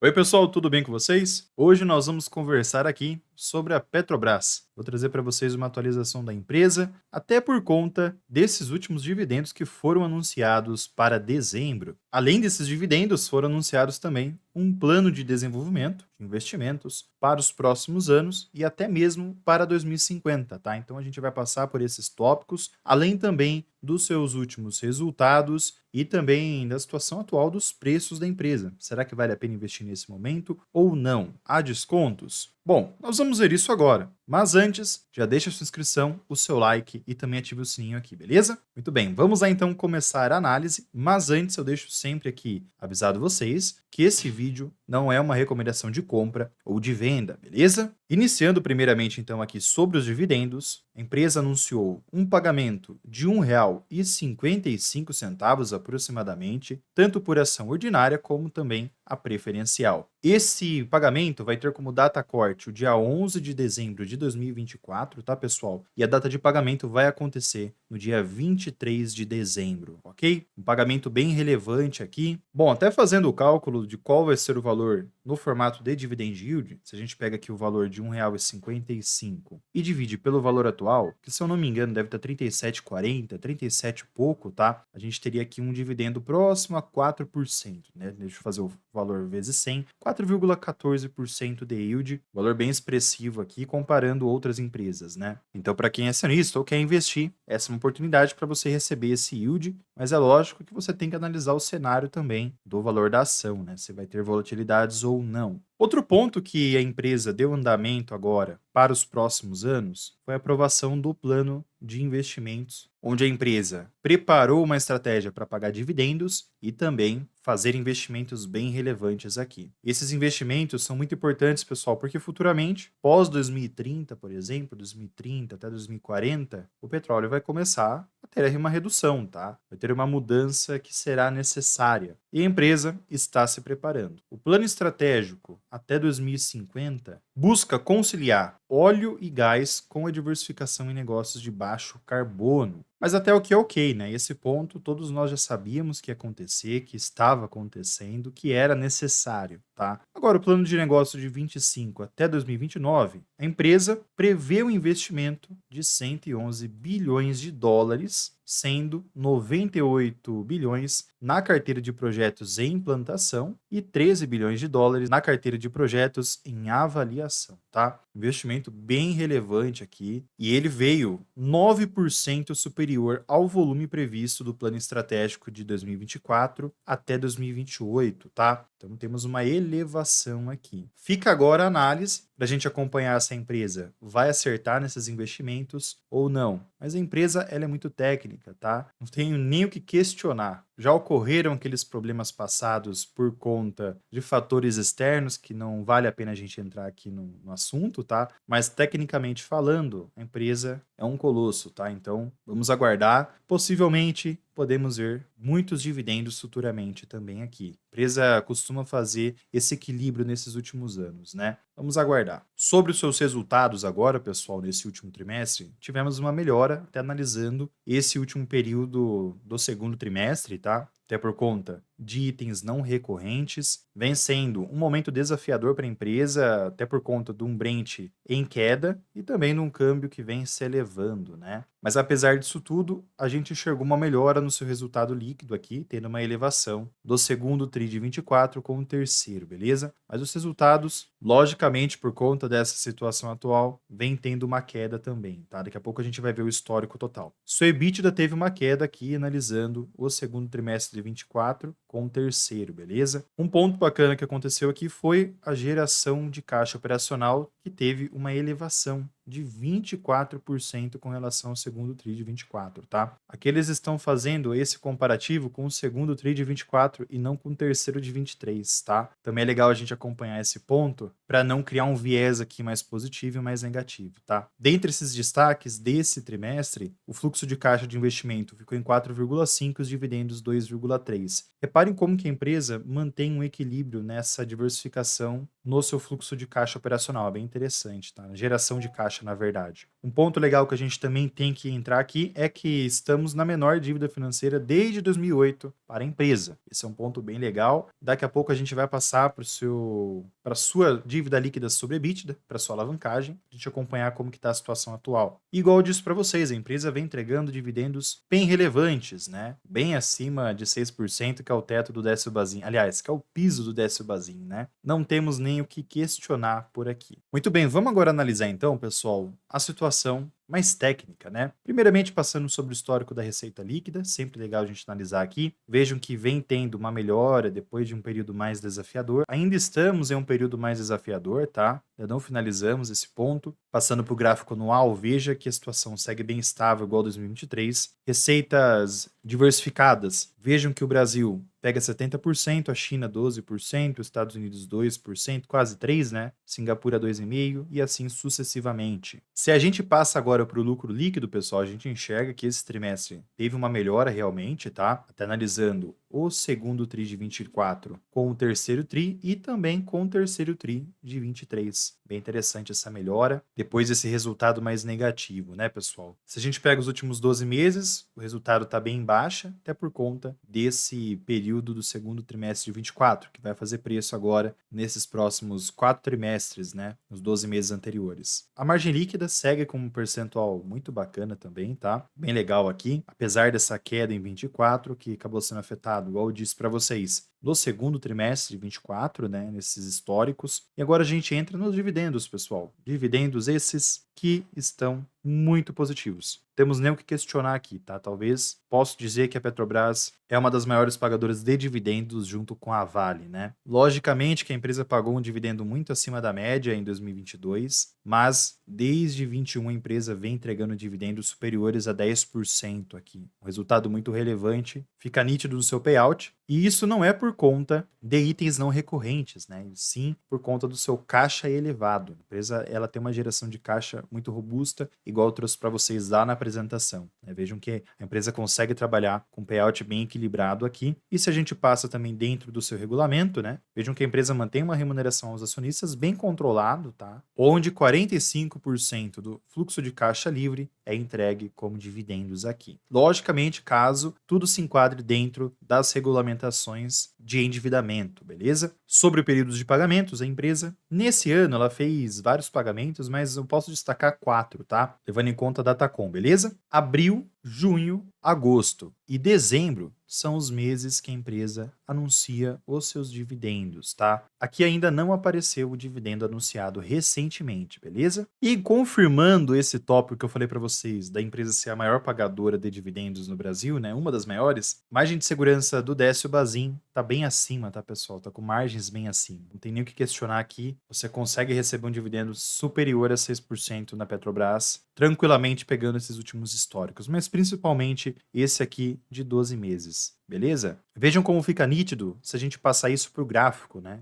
Oi, pessoal, tudo bem com vocês? Hoje nós vamos conversar aqui sobre a Petrobras. Vou trazer para vocês uma atualização da empresa, até por conta desses últimos dividendos que foram anunciados para dezembro. Além desses dividendos, foram anunciados também um plano de desenvolvimento de investimentos para os próximos anos e até mesmo para 2050, tá? Então a gente vai passar por esses tópicos, além também dos seus últimos resultados e também da situação atual dos preços da empresa. Será que vale a pena investir nesse momento ou não? Há descontos? Bom, nós vamos ver isso agora. Mas antes, já deixa a sua inscrição, o seu like e também ative o sininho aqui, beleza? Muito bem, vamos lá então começar a análise, mas antes eu deixo sempre aqui avisado vocês que esse vídeo não é uma recomendação de compra ou de venda, beleza? Iniciando primeiramente então aqui sobre os dividendos, a empresa anunciou um pagamento de R$ 1,55 aproximadamente, tanto por ação ordinária como também a preferencial. Esse pagamento vai ter como data corte o dia 11 de dezembro de 2024, tá, pessoal? E a data de pagamento vai acontecer no dia 23 de dezembro, ok? Um pagamento bem relevante aqui. Bom, até fazendo o cálculo de qual vai ser o valor no formato de dividend yield, se a gente pega aqui o valor de R$ 1,55 e divide pelo valor atual, que se eu não me engano deve estar 37,40, 37 e pouco, tá? A gente teria aqui um dividendo próximo a 4%, né? Deixa eu fazer o valor vezes 100, 4,14% de yield, valor bem expressivo aqui comparando outras empresas, né? Então, para quem é acionista ou quer investir, essa é uma oportunidade para você receber esse yield, mas é lógico que você tem que analisar o cenário também do valor da ação, né? Se vai ter volatilidades ou não. Outro ponto que a empresa deu andamento agora para os próximos anos foi a aprovação do plano de investimentos, onde a empresa preparou uma estratégia para pagar dividendos e também fazer investimentos bem relevantes aqui. Esses investimentos são muito importantes, pessoal, porque futuramente, pós 2030, por exemplo, 2030 até 2040, o petróleo vai começar a ter uma redução, tá? Vai ter uma mudança que será necessária. E a empresa está se preparando. O plano estratégico até 2050 busca conciliar óleo e gás com a diversificação em negócios de baixo carbono. Mas até o que é ok, né? Esse ponto todos nós já sabíamos que ia acontecer, que estava acontecendo, que era necessário, tá? Agora, o plano de negócio de 25 até 2029, a empresa prevê um investimento de 111 bilhões de dólares, sendo 98 bilhões na carteira de projetos em implantação e 13 bilhões de dólares na carteira de projetos em avaliação, tá? Investimento bem relevante aqui e ele veio 9% superior ao volume previsto do plano estratégico de 2024 até 2028, tá? Então temos uma elevação aqui. Fica agora a análise para a gente acompanhar se a empresa vai acertar nesses investimentos ou não. Mas a empresa ela é muito técnica, tá? Não tenho nem o que questionar. Já ocorreram aqueles problemas passados por conta de fatores externos que não vale a pena a gente entrar aqui no assunto, tá? Mas tecnicamente falando, a empresa é um colosso, tá? Então vamos aguardar. Possivelmente podemos ver muitos dividendos futuramente também aqui. A empresa costuma fazer esse equilíbrio nesses últimos anos, né? Vamos aguardar. Sobre os seus resultados agora, pessoal, nesse último trimestre, tivemos uma melhora, até analisando esse último período do segundo trimestre, tá? Até por conta de itens não recorrentes, vem sendo um momento desafiador para a empresa, até por conta de um Brent em queda e também de um câmbio que vem se elevando, né? Mas apesar disso tudo, a gente enxergou uma melhora no seu resultado líquido aqui, tendo uma elevação do segundo TRI de 24 com o terceiro, beleza? Mas os resultados, logicamente, por conta dessa situação atual, vem tendo uma queda também, tá? Daqui a pouco a gente vai ver o histórico total. Seu EBITDA teve uma queda aqui, analisando o segundo trimestre de 24 com o terceiro, beleza? Um ponto bacana que aconteceu aqui foi a geração de caixa operacional, que teve uma elevação de 24% com relação ao segundo TRI de 24, tá? Aqui eles estão fazendo esse comparativo com o segundo TRI de 24 e não com o terceiro de 23, tá? Também é legal a gente acompanhar esse ponto para não criar um viés aqui mais positivo e mais negativo, tá? Dentre esses destaques desse trimestre, o fluxo de caixa de investimento ficou em 4,5 e os dividendos 2,3. Reparem como que a empresa mantém um equilíbrio nessa diversificação no seu fluxo de caixa operacional. É bem interessante, tá? Geração de caixa, na verdade. Um ponto legal que a gente também tem que entrar aqui é que estamos na menor dívida financeira desde 2008 para a empresa. Esse é um ponto bem legal. Daqui a pouco a gente vai passar para a sua dívida líquida sobre EBITDA, para sua alavancagem, a gente acompanhar como que está a situação atual. Igual eu disse para vocês, a empresa vem entregando dividendos bem relevantes, né? Bem acima de 6%, que é o teto do Décio Bazin. Aliás, que é o piso do Décio Bazin, né? Não temos nem o que questionar por aqui. Muito bem, vamos agora analisar então, pessoal, a situação mais técnica, né? Primeiramente, passando sobre o histórico da receita líquida, sempre legal a gente analisar aqui. Vejam que vem tendo uma melhora depois de um período mais desafiador. Ainda estamos em um período mais desafiador, tá? Ainda não finalizamos esse ponto. Passando para o gráfico anual, veja que a situação segue bem estável, igual 2023. Receitas diversificadas. Vejam que o Brasil pega 70%, a China 12%, os Estados Unidos 2%, quase 3%, né? Singapura 2,5% e assim sucessivamente. Se a gente passa agora para o lucro líquido, pessoal, a gente enxerga que esse trimestre teve uma melhora realmente, tá? Até analisando o segundo TRI de 24 com o terceiro TRI e também com o terceiro TRI de 23. Bem interessante essa melhora, depois desse resultado mais negativo, né, pessoal? Se a gente pega os últimos 12 meses, o resultado está bem em baixa, até por conta desse período do segundo trimestre de 24, que vai fazer preço agora nesses próximos 4 trimestres, né, nos 12 meses anteriores. A margem líquida segue com um percentual muito bacana também, tá? Bem legal aqui, apesar dessa queda em 24, que acabou sendo afetado, igual eu disse para vocês, no segundo trimestre de 24, né, nesses históricos. E agora a gente entra nos dividendos, pessoal. Dividendos esses que estão muito positivos. Temos nem o que questionar aqui, tá? Talvez posso dizer que a Petrobras é uma das maiores pagadoras de dividendos junto com a Vale, né? Logicamente que a empresa pagou um dividendo muito acima da média em 2022, mas desde 21 a empresa vem entregando dividendos superiores a 10% aqui. Um resultado muito relevante, fica nítido no seu payout, e isso não é por conta de itens não recorrentes, né? E sim por conta do seu caixa elevado. A empresa ela tem uma geração de caixa muito robusta, igual eu trouxe para vocês lá na apresentação, né? Vejam que a empresa consegue trabalhar com payout bem equilibrado aqui. E se a gente passa também dentro do seu regulamento, né? Vejam que a empresa mantém uma remuneração aos acionistas bem controlado, tá? Onde 45% do fluxo de caixa livre é entregue como dividendos aqui. Logicamente, caso tudo se enquadre dentro das regulamentações de endividamento, beleza? Sobre o período de pagamentos, a empresa, nesse ano, ela fez vários pagamentos, mas eu posso destacar 4, tá? Levando em conta a Datacom, beleza? Abril, junho, agosto e dezembro são os meses que a empresa anuncia os seus dividendos, tá? Aqui ainda não apareceu o dividendo anunciado recentemente, beleza? E confirmando esse tópico que eu falei para vocês, da empresa ser a maior pagadora de dividendos no Brasil, né? Uma das maiores, margem de segurança do Décio Bazin tá bem acima, tá, pessoal? Tá com margens bem acima. Não tem nem o que questionar aqui. Você consegue receber um dividendo superior a 6% na Petrobras, tranquilamente pegando esses últimos históricos, mas principalmente esse aqui de 12 meses. Beleza? Vejam como fica nítido se a gente passar isso para o gráfico, né?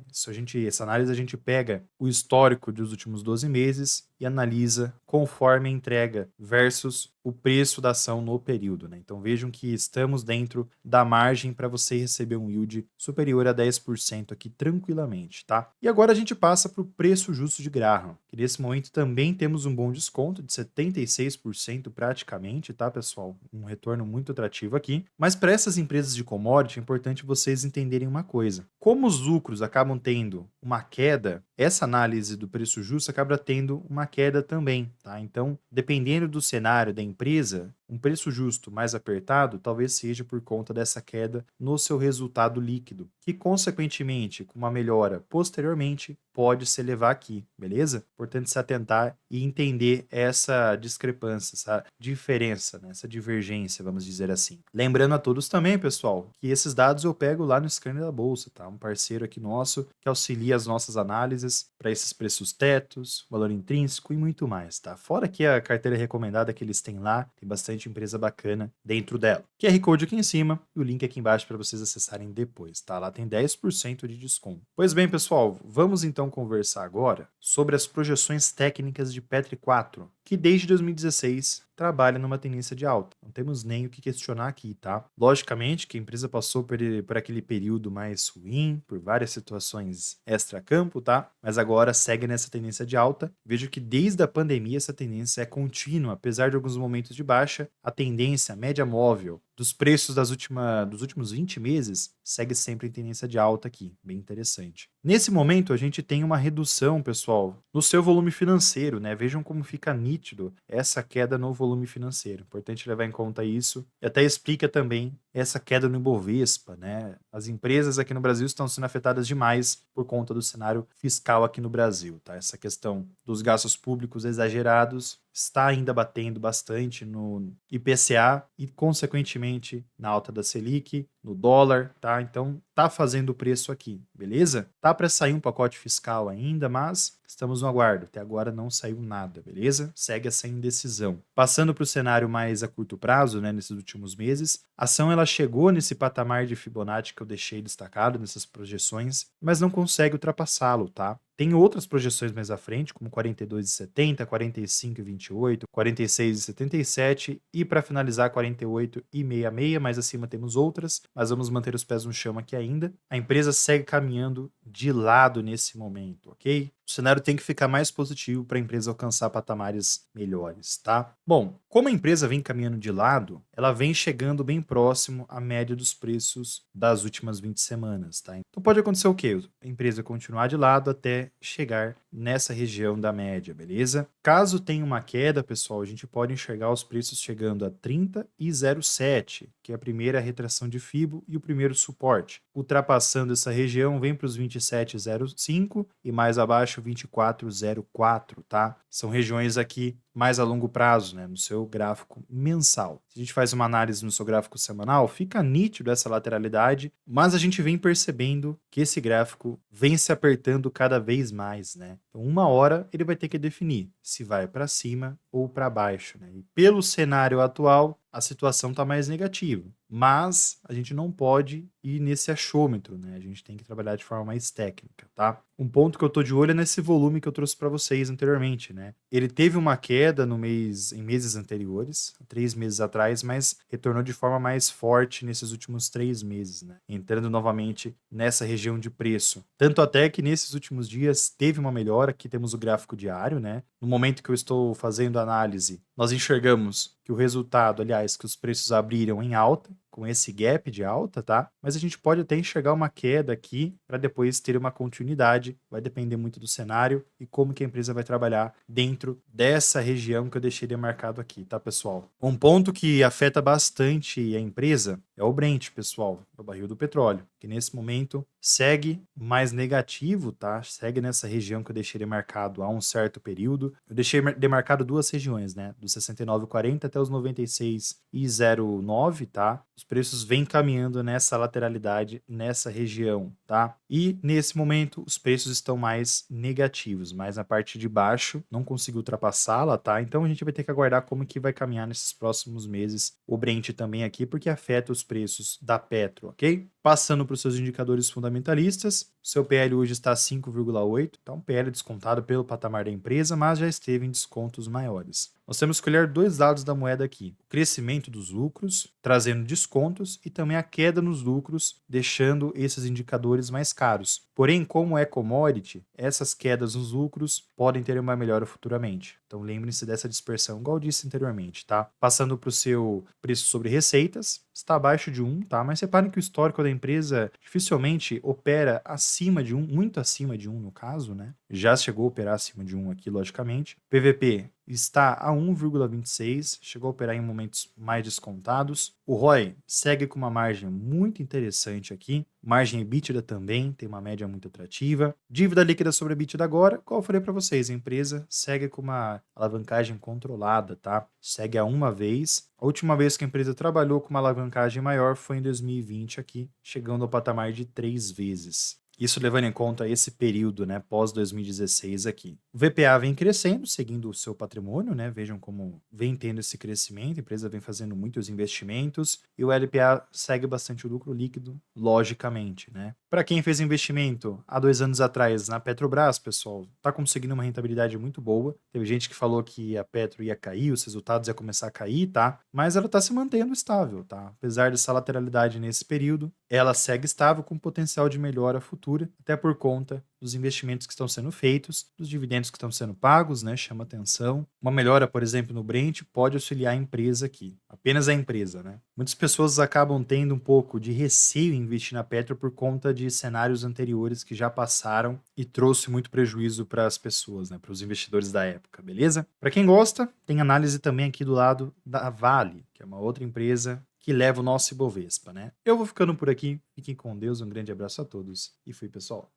Essa análise a gente pega o histórico dos últimos 12 meses e analisa conforme a entrega versus o preço da ação no período, né? Então vejam que estamos dentro da margem para você receber um yield superior a 10% aqui tranquilamente, tá? E agora a gente passa para o preço justo de Graham, que nesse momento também temos um bom desconto de 76% praticamente, tá, pessoal? Um retorno muito atrativo aqui. Mas para essas empresas de commodity é importante vocês entenderem uma coisa. Como os lucros acabam tendo uma queda, essa análise do preço justo acaba tendo uma queda também, tá? Então, dependendo do cenário da empresa, um preço justo mais apertado talvez seja por conta dessa queda no seu resultado líquido, que consequentemente, com uma melhora posteriormente, pode se elevar aqui, beleza? Importante se atentar e entender essa discrepância, essa diferença, né? Essa divergência, vamos dizer assim. Lembrando a todos também, pessoal, que esses dados eu pego lá no scanner da Bolsa, tá? Um parceiro aqui nosso que auxilia as nossas análises para esses preços tetos, valor intrínseco e muito mais, tá? Fora que a carteira recomendada que eles têm lá, tem bastante empresa bacana dentro dela. QR Code aqui em cima e o link aqui embaixo para vocês acessarem depois, tá? Lá tem 10% de desconto. Pois bem, pessoal, vamos então conversar agora sobre as projeções técnicas de Petri 4, que desde 2016 trabalha numa tendência de alta. Não temos nem o que questionar aqui, tá? Logicamente que a empresa passou por aquele período mais ruim, por várias situações extra-campo, tá? Mas agora segue nessa tendência de alta. Vejo que desde a pandemia essa tendência é contínua, apesar de alguns momentos de baixa, a tendência, a média móvel dos preços dos últimos 20 meses segue sempre em tendência de alta aqui, bem interessante. Nesse momento, a gente tem uma redução, pessoal, no seu volume financeiro, né? Vejam como fica nítido essa queda no volume financeiro. Importante levar em conta isso. E até explica também essa queda no Ibovespa, né? As empresas aqui no Brasil estão sendo afetadas demais por conta do cenário fiscal aqui no Brasil, tá? Essa questão dos gastos públicos exagerados está ainda batendo bastante no IPCA e, consequentemente, na alta da Selic, no dólar, tá? Então, tá fazendo o preço aqui, beleza? Tá para sair um pacote fiscal ainda, mas estamos no aguardo. Até agora não saiu nada, beleza? Segue essa indecisão. Passando para o cenário mais a curto prazo, né, nesses últimos meses, a ação ela chegou nesse patamar de Fibonacci que eu deixei destacado nessas projeções, mas não consegue ultrapassá-lo, tá? Tem outras projeções mais à frente, como 42,70, 45,28, 46,77 e para finalizar 48,66, mais acima temos outras, mas vamos manter os pés no chão aqui ainda. A empresa segue caminhando de lado nesse momento, ok? O cenário tem que ficar mais positivo para a empresa alcançar patamares melhores, tá? Bom, como a empresa vem caminhando de lado, ela vem chegando bem próximo à média dos preços das últimas 20 semanas, tá? Então pode acontecer o quê? A empresa continuar de lado até chegar nessa região da média, beleza? Caso tenha uma queda, pessoal, a gente pode enxergar os preços chegando a 30,07, que é a primeira retração de Fibo e o primeiro suporte. Ultrapassando essa região, vem para os 27,05 e mais abaixo 24,04, tá? São regiões aqui mais a longo prazo, né, no seu gráfico mensal. Se a gente faz uma análise no seu gráfico semanal, fica nítido essa lateralidade, mas a gente vem percebendo que esse gráfico vem se apertando cada vez mais, né? Então, uma hora ele vai ter que definir se vai para cima ou para baixo, né? E pelo cenário atual, a situação está mais negativa. Mas a gente não pode ir nesse achômetro, né? A gente tem que trabalhar de forma mais técnica, tá? Um ponto que eu tô de olho é nesse volume que eu trouxe para vocês anteriormente, né? Ele teve uma queda em meses anteriores, 3 meses atrás, mas retornou de forma mais forte nesses últimos 3 meses, né? Entrando novamente nessa região de preço. Tanto até que nesses últimos dias teve uma melhora, aqui temos o gráfico diário, né? No momento que eu estou fazendo a análise, nós enxergamos que o resultado, aliás, que os preços abriram em alta, com esse gap de alta, tá? Mas a gente pode até enxergar uma queda aqui para depois ter uma continuidade. Vai depender muito do cenário e como que a empresa vai trabalhar dentro dessa região que eu deixei demarcado aqui, tá, pessoal? Um ponto que afeta bastante a empresa é o Brent, pessoal, é o barril do petróleo, que nesse momento segue mais negativo, tá? Segue nessa região que eu deixei demarcado há um certo período. Eu deixei demarcado duas regiões, né? Do 69,40 até os 96,09, tá? Os preços vêm caminhando nessa lateralidade, nessa região, tá? E nesse momento os preços estão mais negativos, mas na parte de baixo não consigo ultrapassá-la, tá? Então a gente vai ter que aguardar como que vai caminhar nesses próximos meses o Brent também aqui, porque afeta os preços da Petro, ok? Passando para os seus indicadores fundamentalistas, seu PL hoje está 5,8, tá um PL descontado pelo patamar da empresa, mas já esteve em descontos maiores. Nós temos que olhar dois lados da moeda aqui: o crescimento dos lucros, trazendo descontos, e também a queda nos lucros, deixando esses indicadores mais caros. Porém, como é commodity, essas quedas nos lucros podem ter uma melhora futuramente. Então lembrem-se dessa dispersão, igual eu disse anteriormente, tá? Passando para o seu preço sobre receitas, está abaixo de 1, tá? Mas reparem que o histórico da empresa dificilmente opera acima de 1, muito acima de 1 no caso, né? Já chegou a operar acima de 1 aqui, logicamente. PVP está a 1,26, chegou a operar em momentos mais descontados. O ROI segue com uma margem muito interessante aqui. Margem EBITDA também tem uma média muito atrativa. Dívida líquida sobre EBITDA agora, como eu falei para vocês, a empresa segue com uma alavancagem controlada, tá? Segue a uma vez. A última vez que a empresa trabalhou com uma alavancagem maior foi em 2020 aqui, chegando ao patamar de 3 vezes. Isso levando em conta esse período, né, pós 2016 aqui. O VPA vem crescendo, seguindo o seu patrimônio, né? Vejam como vem tendo esse crescimento, a empresa vem fazendo muitos investimentos e o LPA segue bastante o lucro líquido, logicamente, né? Para quem fez investimento há 2 anos atrás na Petrobras, pessoal, está conseguindo uma rentabilidade muito boa. Teve gente que falou que a Petro ia cair, os resultados iam começar a cair, tá? Mas ela está se mantendo estável, tá? Apesar dessa lateralidade nesse período, ela segue estável com potencial de melhora futura, até por conta dos investimentos que estão sendo feitos, dos dividendos que estão sendo pagos, né? Chama atenção. Uma melhora, por exemplo, no Brent pode auxiliar a empresa aqui, apenas a empresa, né? Muitas pessoas acabam tendo um pouco de receio em investir na Petro por conta de cenários anteriores que já passaram e trouxe muito prejuízo para as pessoas, né? Para os investidores da época, beleza? Para quem gosta, tem análise também aqui do lado da Vale, que é uma outra empresa que leva o nosso Ibovespa, né? Eu vou ficando por aqui. Fiquem com Deus, um grande abraço a todos e fui, pessoal.